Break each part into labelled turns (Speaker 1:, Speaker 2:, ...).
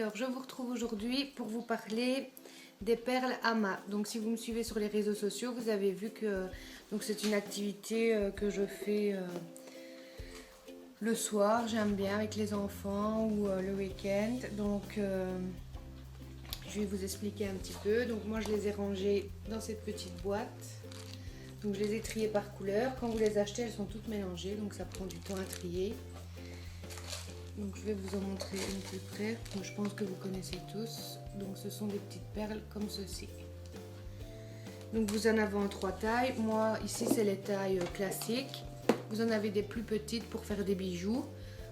Speaker 1: Alors, je vous retrouve aujourd'hui pour vous parler des perles Ama. Donc, si vous me suivez sur les réseaux sociaux, vous avez vu que c'est une activité que je fais le soir. J'aime bien avec les enfants ou le week-end. Donc, je vais vous expliquer un petit peu. Donc, moi, je les ai rangées dans cette petite boîte. Donc, je les ai triées par couleur. Quand vous les achetez, elles sont toutes mélangées. Donc, ça prend du temps à trier. Donc je vais vous en montrer une plus près, donc, je pense que vous connaissez tous. Donc ce sont des petites perles comme ceci. Donc vous en avez en 3 tailles. Moi ici c'est les tailles classiques. Vous en avez des plus petites pour faire des bijoux,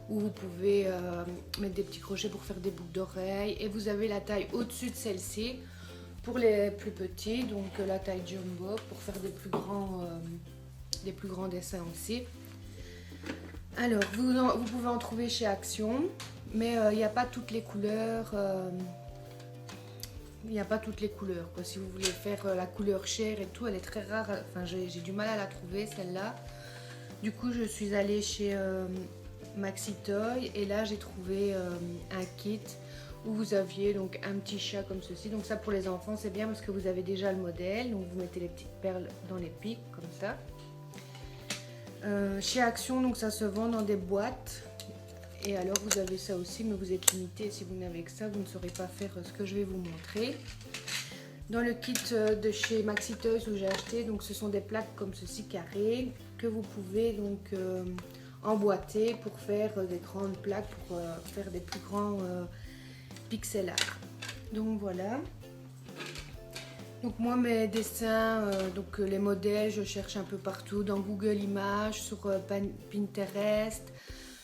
Speaker 1: où vous pouvez mettre des petits crochets pour faire des boucles d'oreilles. Et vous avez la taille au-dessus de celle-ci pour les plus petits, donc la taille jumbo pour faire des plus grands dessins aussi. Alors, vous pouvez en trouver chez Action, mais il n'y a pas toutes les couleurs. Il n'y a pas toutes les couleurs, quoi. Si vous voulez faire la couleur chair et tout, elle est très rare. Enfin, j'ai du mal à la trouver, celle-là. Du coup, je suis allée chez Maxi Toy et là, j'ai trouvé un kit où vous aviez donc un petit chat comme ceci. Donc ça, pour les enfants, c'est bien parce que vous avez déjà le modèle. Donc vous mettez les petites perles dans les pics comme ça. Chez Action, donc ça se vend dans des boîtes. Et alors vous avez ça aussi, mais vous êtes limité. Si vous n'avez que ça, vous ne saurez pas faire ce que je vais vous montrer. Dans le kit de chez Maxi Toys où j'ai acheté, donc ce sont des plaques comme ceci carrées que vous pouvez donc emboîter pour faire des grandes plaques, pour faire des plus grands pixel art. Donc voilà. Donc moi mes dessins, les modèles, je cherche un peu partout, dans Google Images, sur Pinterest,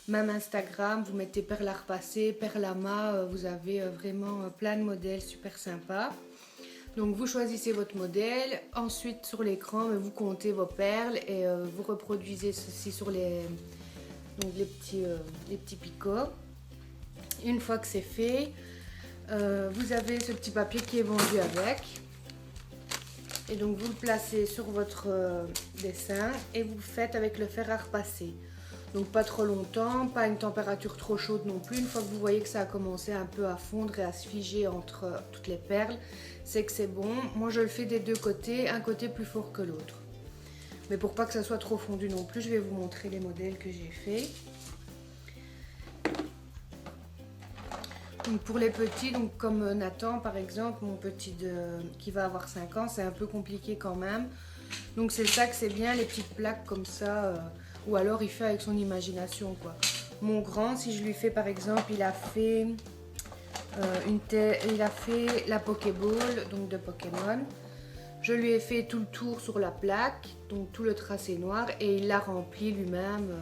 Speaker 1: même Instagram, vous mettez perles art passé, perles Ama, vous avez vraiment plein de modèles super sympas. Donc vous choisissez votre modèle, ensuite sur l'écran vous comptez vos perles et vous reproduisez ceci sur les petits picots. Une fois que c'est fait, vous avez ce petit papier qui est vendu avec. Et donc vous le placez sur votre dessin et vous faites avec le fer à repasser. Donc pas trop longtemps, pas une température trop chaude non plus. Une fois que vous voyez que ça a commencé un peu à fondre et à se figer entre toutes les perles, c'est que c'est bon. Moi je le fais des deux côtés, un côté plus fort que l'autre. Mais pour pas que ça soit trop fondu non plus, je vais vous montrer les modèles que j'ai fait. Donc pour les petits, donc comme Nathan par exemple, mon petit qui va avoir 5 ans, c'est un peu compliqué quand même. Donc c'est ça que c'est bien, les petites plaques comme ça, ou alors il fait avec son imagination quoi. Mon grand, si je lui fais par exemple, il a fait la Pokéball, donc de Pokémon. Je lui ai fait tout le tour sur la plaque, donc tout le tracé noir, et il l'a rempli lui-même.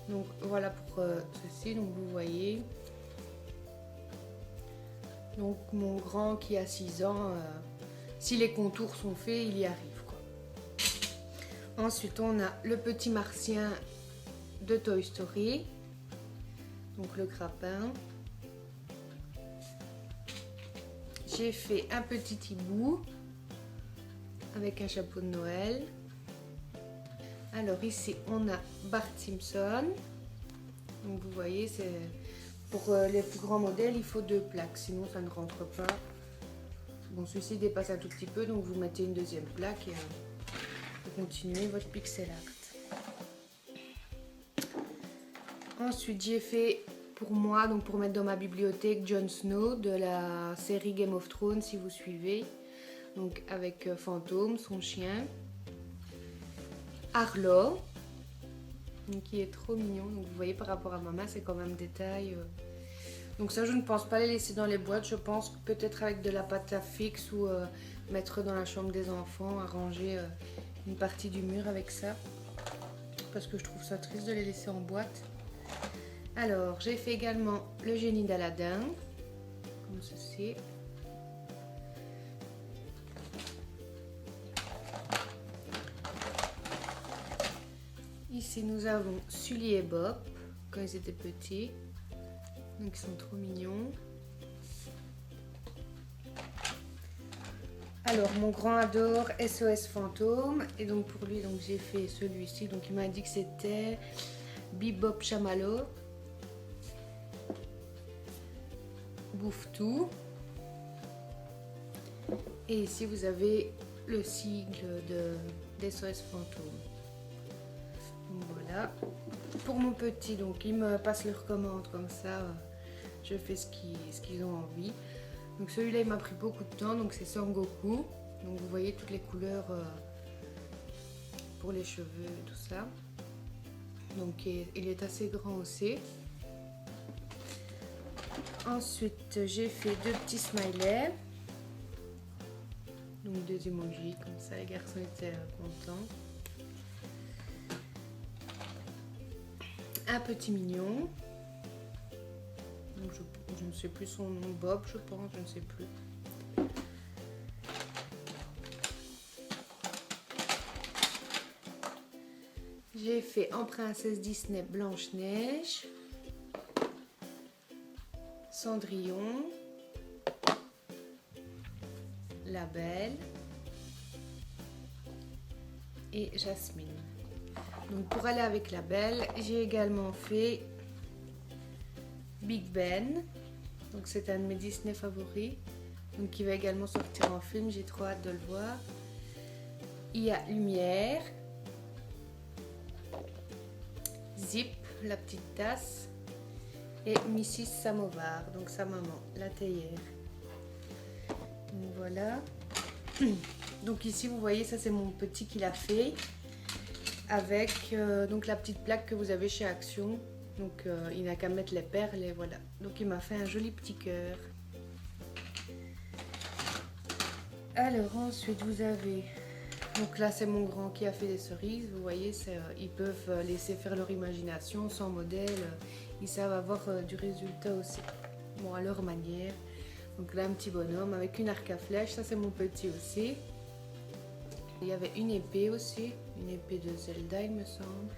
Speaker 1: Donc voilà pour ceci, donc vous voyez. Donc mon grand qui a 6 ans, si les contours sont faits, il y arrive quoi. Ensuite on a le petit martien de Toy Story, donc le grappin. J'ai fait un petit hibou avec un chapeau de Noël. Alors ici on a Bart Simpson, donc vous voyez c'est... Pour les plus grands modèles, il faut 2 plaques, sinon ça ne rentre pas. Bon, celui-ci dépasse un tout petit peu, donc vous mettez une deuxième plaque et vous continuez votre pixel art. Ensuite, j'ai fait pour moi, donc pour mettre dans ma bibliothèque, Jon Snow de la série Game of Thrones, si vous suivez. Donc avec Fantôme, son chien. Arlo. Donc, qui est trop mignon, donc vous voyez par rapport à ma main c'est quand même des tailles donc ça je ne pense pas les laisser dans les boîtes, je pense peut-être avec de la pâte à fixe ou mettre dans la chambre des enfants, arranger une partie du mur avec ça parce que je trouve ça triste de les laisser en boîte. Alors j'ai fait également le génie d'Aladin comme ceci. Ici nous avons Sully et Bob quand ils étaient petits, donc ils sont trop mignons. Alors mon grand adore SOS Fantôme et donc pour lui donc j'ai fait celui-ci, donc il m'a dit que c'était Bebop Chamallow. bouffe tout. Et ici vous avez le sigle des SOS Fantômes. Donc voilà. Pour mon petit, donc ils me passent leurs commandes comme ça, je fais ce qu'ils ont envie. Donc celui-là il m'a pris beaucoup de temps, donc c'est Sangoku. Donc vous voyez toutes les couleurs pour les cheveux et tout ça. Donc il est assez grand aussi. Ensuite j'ai fait 2 petits smileys. Donc 2 emojis comme ça, les garçons étaient contents. Un petit mignon. Donc je ne sais plus son nom, Bob je pense, je ne sais plus. J'ai fait en princesse Disney Blanche-Neige, Cendrillon, La Belle et Jasmine. Donc pour aller avec La Belle, j'ai également fait Big Ben. Donc c'est un de mes Disney favoris. Donc qui va également sortir en film, j'ai trop hâte de le voir. Il y a Lumière, Zip, la petite tasse, et Mrs Samovar, donc sa maman, la théière. Donc voilà. Donc ici vous voyez, ça c'est mon petit qui l'a fait avec donc la petite plaque que vous avez chez Action. Donc il n'a qu'à mettre les perles et voilà. Donc il m'a fait un joli petit cœur. Alors ensuite vous avez, donc là c'est mon grand qui a fait des cerises. Vous voyez, ils peuvent laisser faire leur imagination sans modèle. Ils savent avoir du résultat aussi. Bon, à leur manière. Donc là un petit bonhomme avec une arc à flèche. Ça c'est mon petit aussi. Il y avait une épée aussi. Une épée de Zelda il me semble.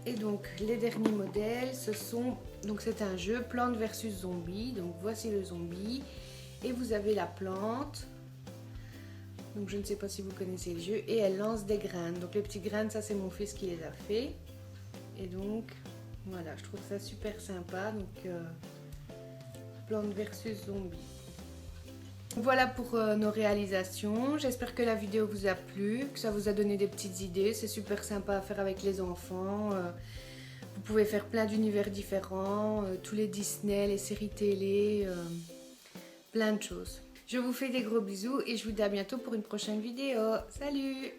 Speaker 1: Et donc les derniers modèles, ce sont, donc c'est un jeu plante versus zombie. Donc voici le zombie et vous avez la plante. Donc je ne sais pas si vous connaissez le jeu et elle lance des graines. Donc les petits graines, ça c'est mon fils qui les a fait. Et donc voilà, je trouve ça super sympa. Donc plante versus zombie. Voilà pour nos réalisations. J'espère que la vidéo vous a plu, que ça vous a donné des petites idées. C'est super sympa à faire avec les enfants. Vous pouvez faire plein d'univers différents, tous les Disney, les séries télé, plein de choses. Je vous fais des gros bisous et je vous dis à bientôt pour une prochaine vidéo. Salut!